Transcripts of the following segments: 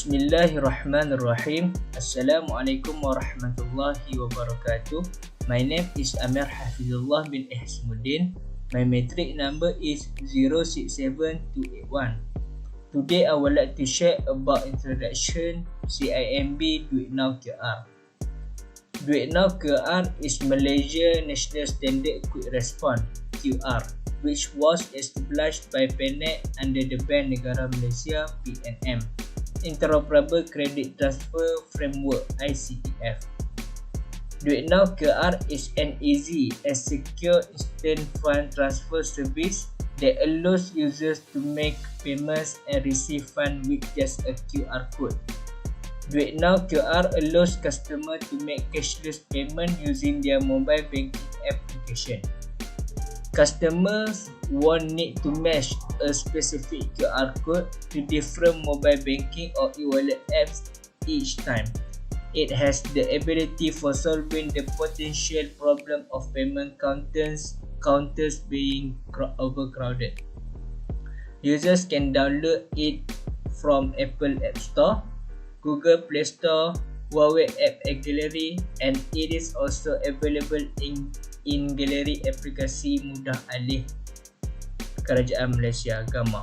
Bismillahirrahmanirrahim. Assalamualaikum warahmatullahi wabarakatuh. My name is Amir Hafizullah bin Ihsmuddin. My matric number is 067281. Today I would like to share about introduction Cimb Duit Now QR. Duit Now QR is Malaysia National Standard Quick Response QR, which was established by PENET under the Bank Negara Malaysia (PNM) Interoperable Credit Transfer Framework (ICTF). Duit Now QR is an easy and secure instant fund transfer service that allows users to make payments and receive funds with just a QR code. Duit Now QR allows customers to make cashless payment using their mobile banking application. Customers won't need to match a specific QR code to different mobile banking or e-wallet apps each time. It has the ability for solving the potential problem of payment counters being overcrowded. Users can download it from Apple App Store, Google Play Store, Huawei App Gallery, and it is also available in galeri aplikasi mudah alih Kerajaan Malaysia (GAMA).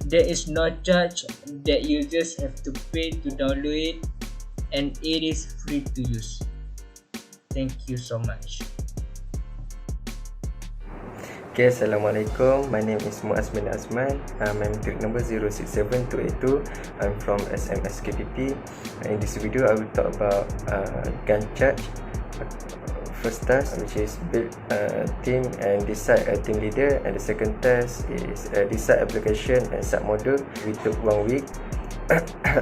There is no charge that users have to pay to download it, and it is free to use. Thank you so much. Okay, Assalamualaikum. My name is Muaz bin Azman. My matric number 067282. I'm from SMSKPP. In this video, I will talk about Gantt chart. First task, which is build a team and decide a team leader, and the second task is decide application and submodule. We took 1 week.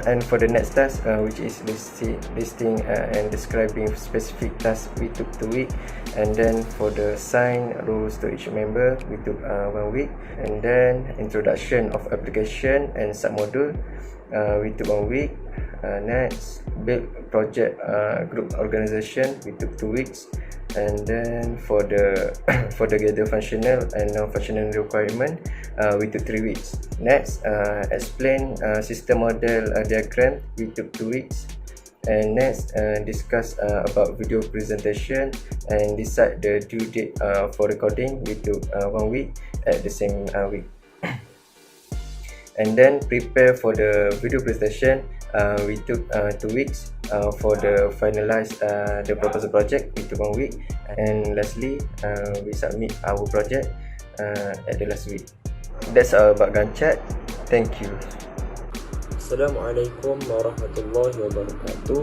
And for the next task, which is listing and describing specific tasks, we took 2 weeks. And then for the assign roles to each member, we took 1 week. And then introduction of application and submodule, we took 1 week. Next, build project group organization, we took 2 weeks. And then for the gather functional and non-functional requirement, we took 3 weeks. Next, explain system model diagram, we took 2 weeks. And next, discuss about video presentation and decide the due date for recording, we took 1 week at the same week. And then prepare for the video presentation, we took 2 weeks. For the finalize the proposal project, we took 1 week. And lastly, we submit our project at the last week. That's all about Gantt chart. Thank you. Assalamualaikum warahmatullahi wabarakatuh.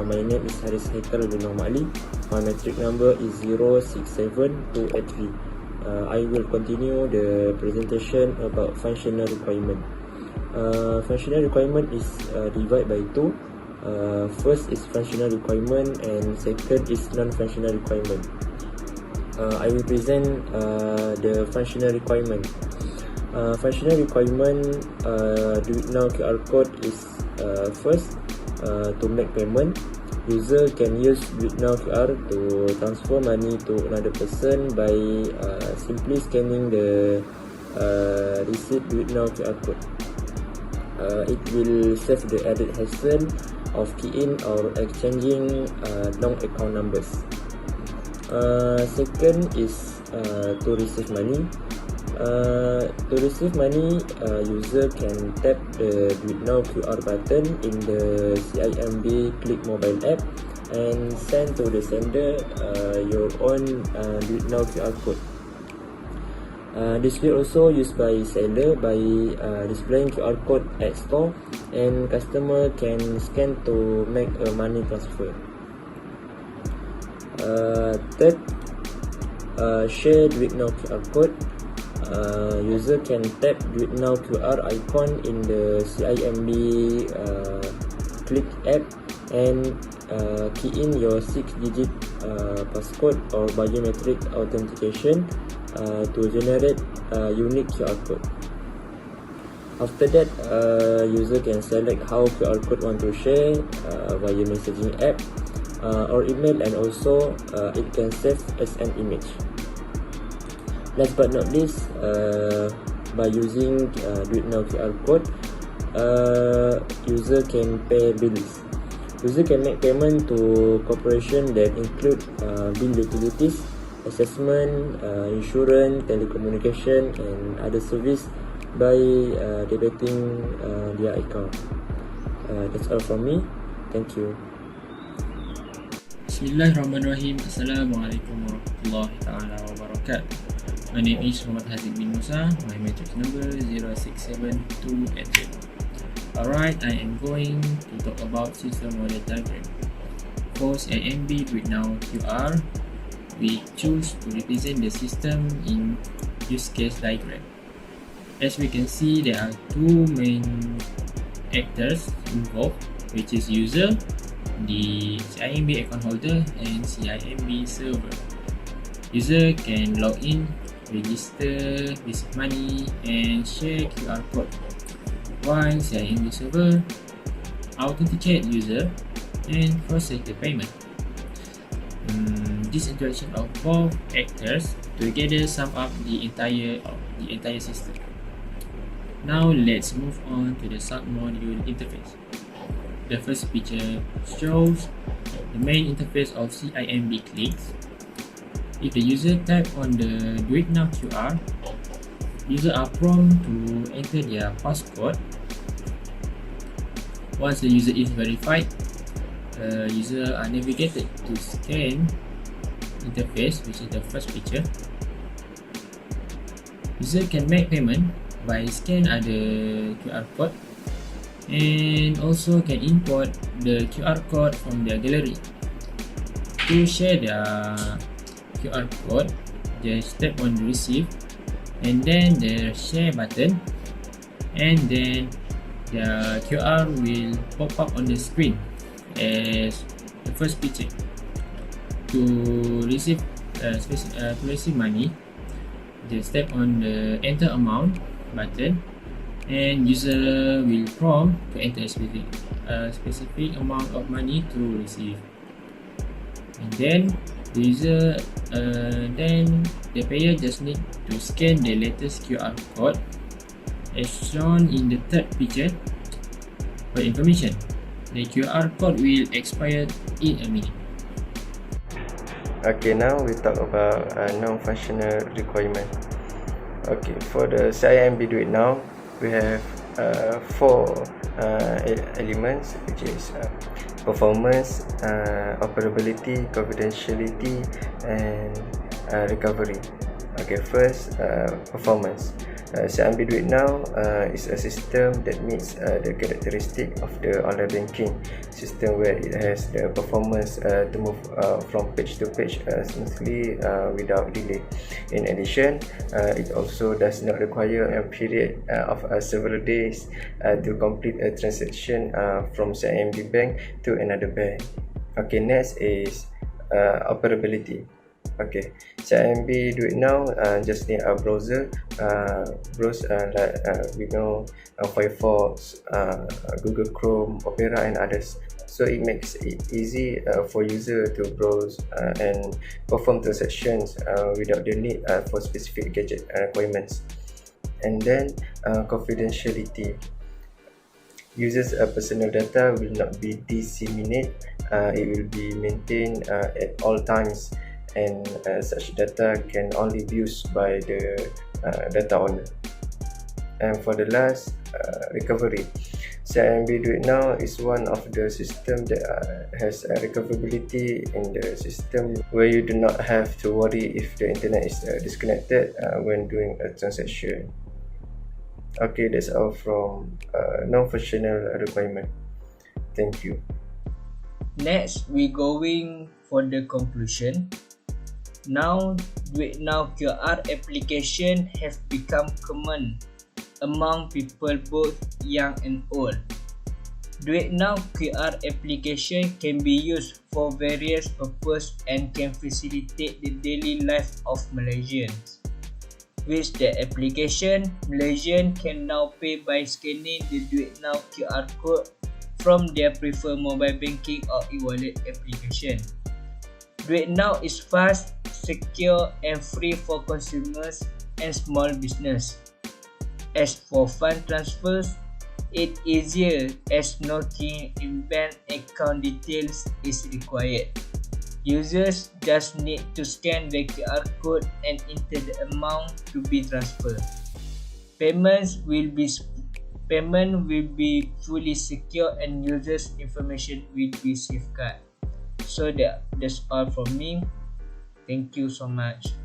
My name is Haris Haikal bin Ali. My matric number is 067283. I will continue the presentation about functional requirement. Functional requirement is divided by 2. First is functional requirement and second is non-functional requirement. I will present the functional requirement. Functional requirement, Duit Now QR code is first, to make payment. User can use Duit Now QR to transfer money to another person by simply scanning the receipt Duit Now QR code. It will save the added hassle of key-in or exchanging long account numbers. Second is to receive money. To receive money, user can tap the Duit Now QR button in the Cimb Click mobile app and send to the sender your own Duit Now QR code. This will also used by seller by displaying QR code at store, and customer can scan to make a money transfer. Third, share Duit Now QR code. User can tap Duit Now QR icon in the Cimb Click app and key in your 6-digit passcode or biometric authentication to generate a unique QR code. After that, user can select how QR code want to share via messaging app or email, and also it can save as an image. Last but not least, by using Duit Now QR code, user can pay bills. User can make payment to corporation that include bill utilities, assessment, insurance, telecommunication, and other service by debiting their account. That's all from me. Thank you. Bismillahirrahmanirrahim. Assalamualaikum warahmatullahi ta'ala wabarakatuh. My name is Muhammad Haziq bin Musa. My matrix number 067288. Alright, I am going to talk about system model diagram. For Cimb Duit Now QR, we choose to represent the system in use case diagram. As we can see, there are two main actors involved, which is user, the Cimb account holder, and Cimb server. User can log in, register, receive money, and share QR code, while Cimb server authenticate user and process the payment. This interaction of both actors together sum up the entire system. Now let's move on to the sub-module interface. The first picture shows the main interface of Cimb clicks. If the user tap on the Duit Now QR, user are prompted to enter their passcode. Once the user is verified, user are navigated to scan interface, which is the first picture. User can make payment by scan other QR code, and also can import the QR code from their gallery. To share their QR code, just tap on receive and then the share button, and then the QR will pop up on the screen as the first picture. To receive money, just tap on the enter amount button, and user will prompt to enter a specific amount of money to receive. And then the payer just need to scan the latest QR code as shown in the third picture. For information, the QR code will expire in a minute. Okay, now we talk about non-functional requirement. Okay, for the Cimb Duit Now, we have four elements, which is performance, operability, confidentiality, and recovery. Okay, first, performance. Cimb Duit Now is a system that meets the characteristic of the online banking system, where it has the performance to move from page to page smoothly without delay. In addition, it also does not require a period of several days to complete a transaction from Cimb bank to another bank. Okay, next is operability. Okay, Cimb Duit Now just need a browser, browse like we know Firefox, Google Chrome, Opera, and others. So it makes it easy for user to browse and perform transactions without the need for specific gadget requirements. And then confidentiality. Users' personal data will not be disseminated. It will be maintained at all times, and such data can only be used by the data owner. And for the last, recovery. Cimb Duit Now is one of the system that has recoverability in the system, where you do not have to worry if the internet is disconnected when doing a transaction. Okay, that's all from non-functional requirement. Thank you. Next, we going for the conclusion. Now, Duit Now QR application have become common among people both young and old. Duit Now QR application can be used for various purposes and can facilitate the daily life of Malaysians. With the application, Malaysians can now pay by scanning the Duit Now QR code from their preferred mobile banking or e-wallet application. Duit Now is fast, secure, and free for consumers and small business. As for fund transfers, it easier as no key in bank account details is required. Users just need to scan the QR code and enter the amount to be transferred. Payment will be fully secure and users' information will be safeguarded. So that's all from me. Thank you so much.